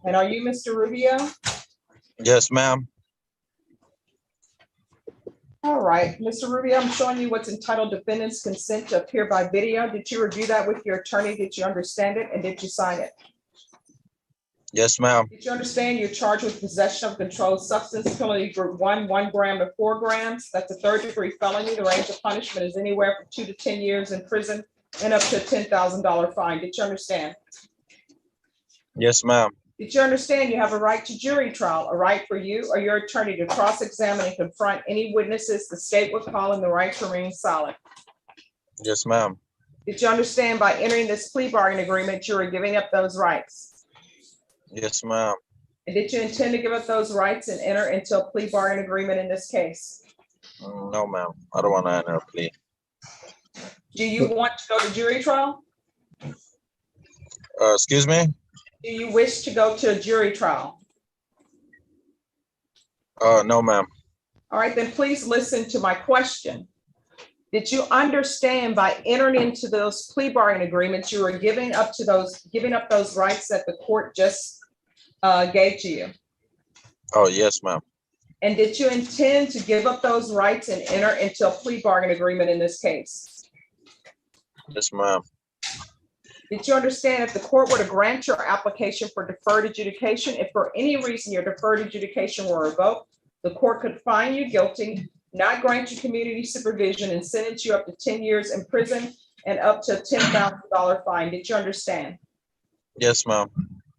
And are you Mr. Rubio? Yes, ma'am. All right, Mr. Rubio, I'm showing you what's entitled Defendant's Consent to Appear by Video. Did you review that with your attorney? Did you understand it? And did you sign it? Yes, ma'am. Did you understand you're charged with possession of controlled substance, penalty group 1 gram to 4 grams? That's a third-degree felony. The range of punishment is anywhere from 2 to 10 years in prison and up to a $10,000 fine. Did you understand? Yes, ma'am. Did you understand you have a right to jury trial, a right for you or your attorney to cross-examine and confront any witnesses the state would call in the right to remain silent? Yes, ma'am. Did you understand by entering this plea bargain agreement, you are giving up those rights? Yes, ma'am. And did you intend to give up those rights and enter into a plea bargain agreement in this case? No, ma'am. I don't want to enter a plea. Do you want to go to jury trial? Excuse me? Do you wish to go to a jury trial? No, ma'am. All right, then please listen to my question. Did you understand by entering into those plea bargain agreements, you were giving up those rights that the court just gave to you? Oh, yes, ma'am. And did you intend to give up those rights and enter into a plea bargain agreement in this case? Yes, ma'am. Did you understand if the court were to grant your application for deferred adjudication, if for any reason your deferred adjudication were revoked, the court could find you guilty, not grant you community supervision, and sentence you up to 10 years in prison and up to a $10,000 fine? Did you understand? Yes, ma'am.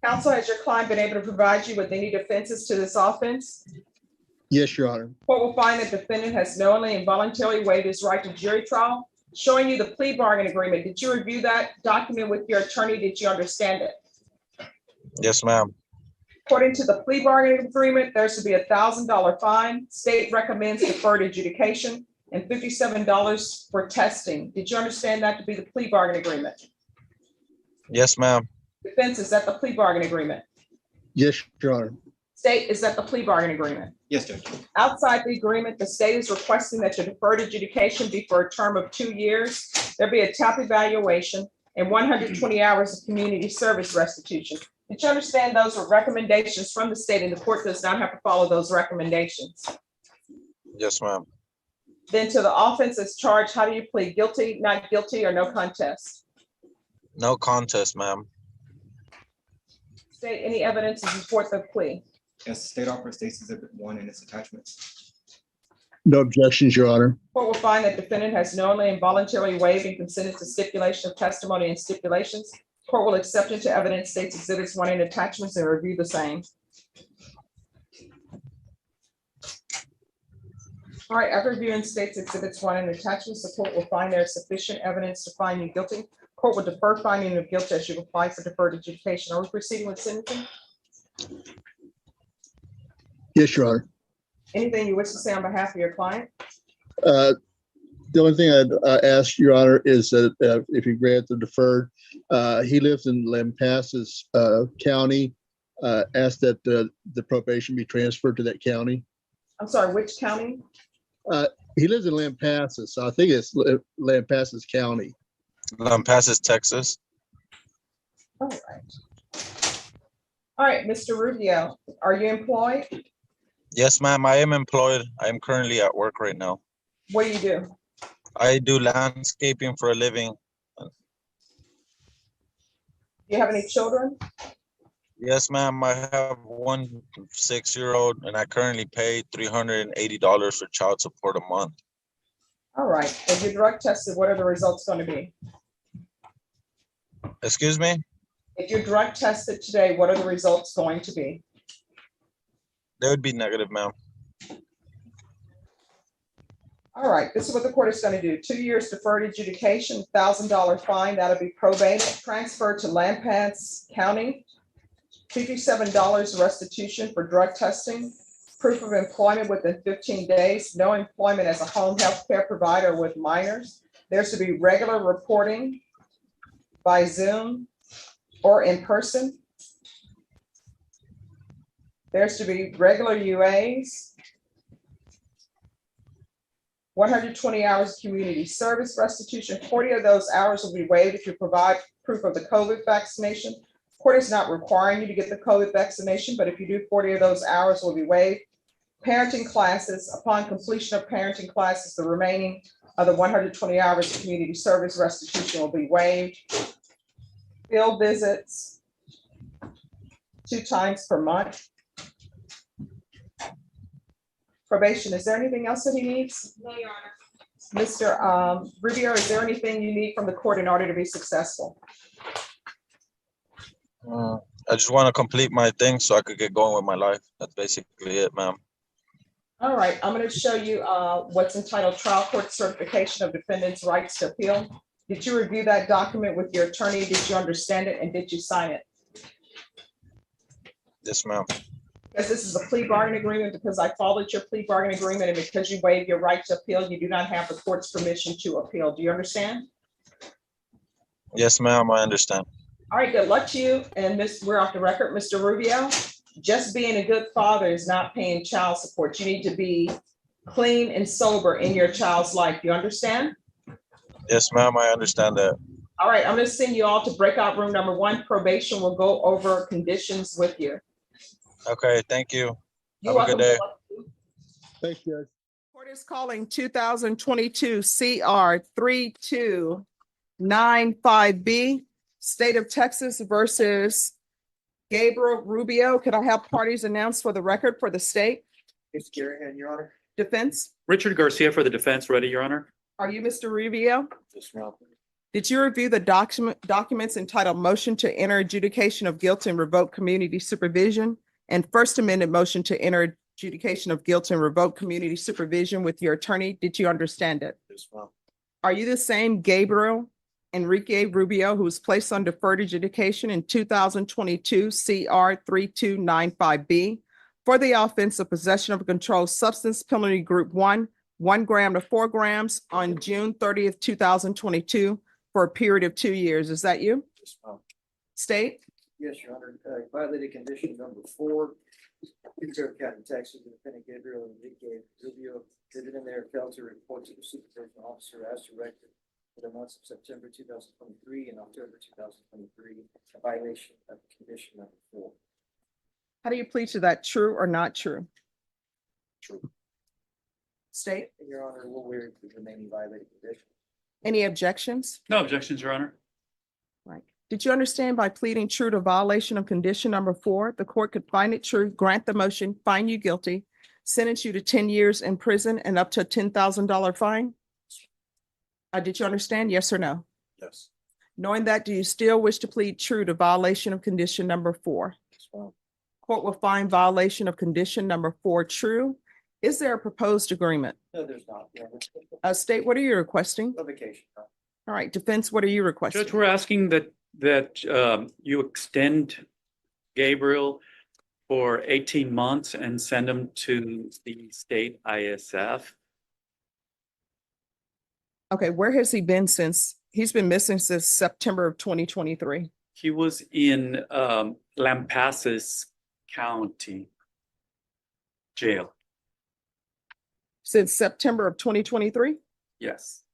Counsel, has your client been able to provide you with any defenses to this offense? Yes, Your Honor. Court will find that defendant has knowingly and voluntarily waived his right to jury trial. Showing you the plea bargain agreement, did you review that document with your attorney? Did you understand it? Yes, ma'am. According to the plea bargaining agreement, there should be a $1,000 fine. State recommends deferred adjudication and $57 for testing. Did you understand that to be the plea bargain agreement? Yes, ma'am. Defense, is that the plea bargain agreement? Yes, Your Honor. State, is that the plea bargain agreement? Yes, Judge. Outside the agreement, the state is requesting that your deferred adjudication be for a term of 2 years. There be a TAP evaluation and 120 hours of community service restitution. Did you understand those were recommendations from the state and the court does not have to follow those recommendations? Yes, ma'am. Then to the offense as charged, how do you plead? Guilty, not guilty, or no contest? No contest, ma'am. State, any evidence to support the plea? Yes, State Offer States Exhibit 1 and its attachments. No objections, Your Honor. Court will find that defendant has knowingly and voluntarily waived and consented to stipulation of testimony and stipulations. Court will accept into evidence States Exhibits 1 and attachments and review the same. All right, after reviewing States Exhibits 1 and attachments, the court will find there is sufficient evidence to find you guilty. Court will defer finding of guilt as you apply for deferred adjudication. Are we proceeding with sentencing? Yes, Your Honor. Anything you wish to say on behalf of your client? The only thing I'd ask, Your Honor, is that if you grant the deferred, he lives in Lampasas County, ask that the probation be transferred to that county. I'm sorry, which county? He lives in Lampasas, so I think it's Lampasas County. Lampasas, Texas. All right. All right, Mr. Rubio, are you employed? Yes, ma'am. I am employed. I am currently at work right now. What do you do? I do landscaping for a living. Do you have any children? Yes, ma'am. I have one 6-year-old, and I currently pay $380 for child support a month. All right. If you're drug tested, what are the results going to be? Excuse me? If you're drug tested today, what are the results going to be? They would be negative, ma'am. All right. This is what the court is going to do. 2 years deferred adjudication, $1,000 fine. That'll be probated. Transferred to Lampasas County. $57 restitution for drug testing. Proof of employment within 15 days. No employment as a home health care provider with minors. There's to be regular reporting by Zoom or in person. There's to be regular UAs. 120 hours of community service restitution. 40 of those hours will be waived if you provide proof of the COVID vaccination. Court court is not requiring you to get the COVID vaccination, but if you do 40 of those hours will be waived. Parenting classes, upon completion of parenting classes, the remaining of the 120 hours of community service restitution will be waived. Field visits 2 times per month. Probation, is there anything else that he needs? No, Your Honor. Mr. Rubio, is there anything you need from the court in order to be successful? I just want to complete my thing so I could get going with my life. That's basically it, ma'am. All right, I'm going to show you what's entitled Trial Court Certification of Defendant's Rights to Appeal. Did you review that document with your attorney? Did you understand it, and did you sign it? Yes, ma'am. Because this is a plea bargaining agreement, because I followed your plea bargaining agreement, and because you waived your right to appeal, you do not have the court's permission to appeal. Do you understand? Yes, ma'am, I understand. All right, good luck to you. And we're off the record, Mr. Rubio. Just being a good father is not paying child support. You need to be clean and sober in your child's life. You understand? Yes, ma'am, I understand that. All right, I'm going to send you all to breakout room number 1. Probation will go over conditions with you. Okay, thank you. You're Have a good welcome. day. Thanks, Judge. Court is calling 2022 CR 3295B, State of Texas versus Gabriel Rubio. Could I have parties announced for the record for the state? It's Garahan, Your Honor. Defense? Richard Garcia for the defense, ready, Your Honor. Are you Mr. Rubio? Yes, ma'am. Did you review the documents entitled Motion to Enter Adjudication of Guilt and Revoke Community Supervision and First Amendment Motion to Enter Adjudication of Guilt and Revoke Community Supervision with your attorney? Did you understand it? Yes, ma'am. Are you the same Gabriel Enrique Rubio who was placed on deferred adjudication in 2022 CR 3295B for the offense of possession of a controlled substance, penalty group 1, 1 gram to 4 grams on June 30th, 2022 for a period of 2 years? Is that you? Yes, ma'am. State? Yes, Your Honor. Violated condition number 4. Ventura County, Texas, Defendant Gabriel Enrique Rubio did it in there, failed to report to the supervision officer as directed for the months of September 2023 and October 2023, a violation of condition number 4. How do you plead to that? True or not true? True. State? And Your Honor, we'll waive the remaining violated condition. Any objections? No objections, Your Honor. Right. Did you understand by pleading true to violation of condition number 4, the court could find it true, grant the motion, find you guilty, sentence you to 10 years in prison and up to a $10,000 fine? Did you understand? Yes or no? Yes. Knowing that, do you still wish to plead true to violation of condition number 4? Yes, ma'am. Court will find violation of condition number 4 true. Is there a proposed agreement? No, there's not. Your Honor. State, what are you requesting? Revocation. All right, defense, what are you requesting? Judge, we're asking that you extend Gabriel for 18 months and send him to the state ISF. Okay, where has he been since? He's been missing since September of 2023. He was in Lampasas County Jail. Since September of 2023? Yes.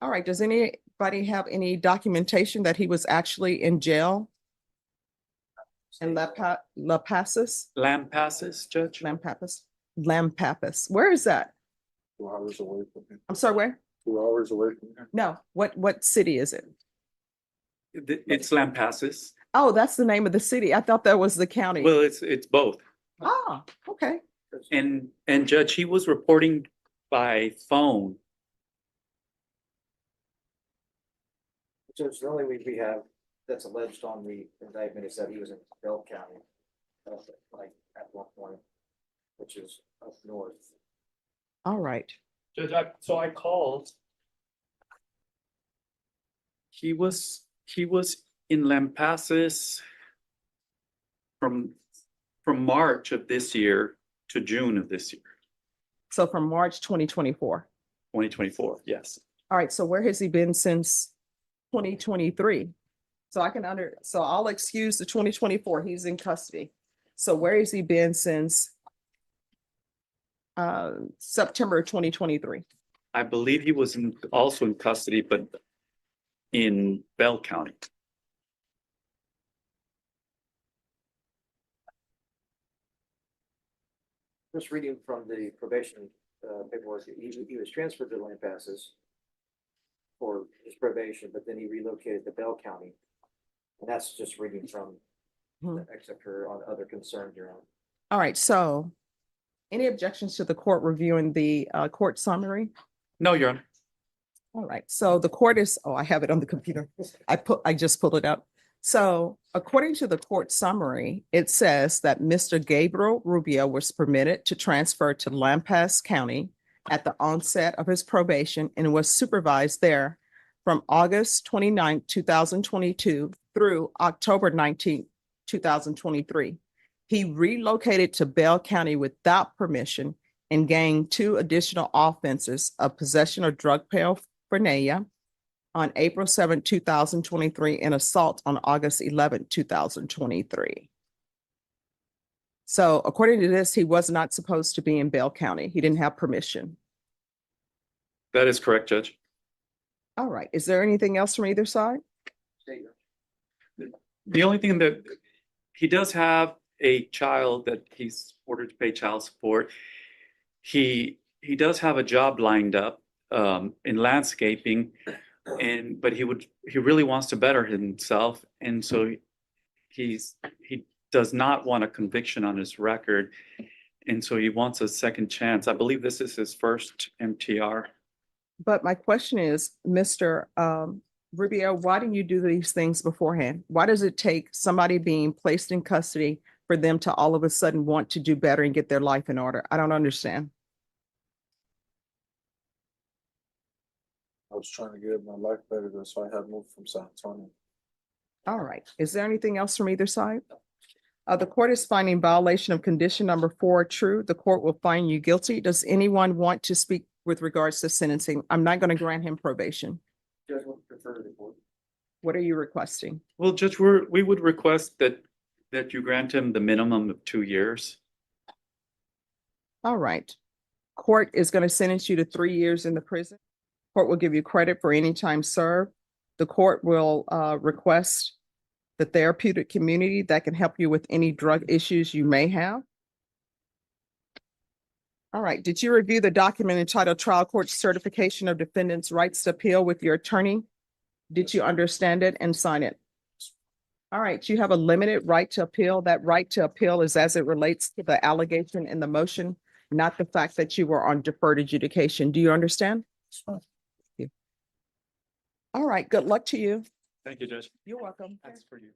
All right, does anybody have any documentation that he was actually in jail in Lampasas? Lampasas, Judge? Lampasas. Where is that? 2 hours away from here. I'm sorry, where? 2 hours away from here. No, what city is it? It's Lampasas. Oh, that's the name of the city. I thought that was the county. Well, it's both. Ah, okay. And Judge, he was reporting by phone. Judge, the only way we have that's alleged on the indictment is that he was in Bell County, like at one point, which is up north. All right. Judge, so I called. He was in Lampasas from March of this year to June of this year, So from March 2024. 2024. Yes. All right, so where has he been since 2023? So I'll excuse the 2024, he's in custody. So where has he been since September 2023? I believe he was also in custody, but in Bell County. Just reading from the probation paperwork, he was transferred to Lampasas for his probation, but then he relocated to Bell County. And that's just reading from the excerpt here on other concerns, Your Honor. All right, so any objections to the court reviewing the court summary? No, Your Honor. All right, so the court is, oh, I have it on the computer. I just pulled it up. So according to the court summary, it says that Mr. Gabriel Rubio was permitted to transfer to Lampasas County at the onset of his probation and was supervised there from August 29, 2022 through October 19, 2023. He relocated to Bell County without permission and gained 2 additional offenses of possession of drug paraphernalia on April 7, 2023, and assault on August 11, 2023. So according to this, he was not supposed to be in Bell County. He didn't have permission. That is correct, Judge. All right. Is there anything else from either side? State your- The only thing that he does have a child that he's ordered to pay child support. He does have a job lined up in landscaping, but he really wants to better himself, and so he does not want a conviction on his record, and so he wants a second chance. I believe this is his first MTR. But my question is, Mr. Rubio, why do you do these things beforehand? Why does it take somebody being placed in custody for them to all of a sudden want to do better and get their life in order? I don't understand. I was trying to get my life better, so I had moved from San Antonio. All right. Is there anything else from either side? The court is finding violation of condition number 4 true. The court will find you guilty. Does anyone want to speak with regards to sentencing? I'm not going to grant him probation. Judge would prefer to report. What are you requesting? Well, Judge, we would request that you grant him the minimum of 2 years. All right. Court is going to sentence you to 3 years in the prison. Court will give you credit for any time served. The court will request the therapeutic community that can help you with any drug issues you may have. All right. Did you review the document entitled Trial Court Certification of Defendant's Rights to Appeal with your attorney? Did you understand it and sign it? All right. You have a limited right to appeal. That right to appeal is as it relates to the allegation in the motion, not the fact that you were on deferred adjudication. Do you understand? All right. Good luck to you. Thank you, Judge. You're welcome. That's for you.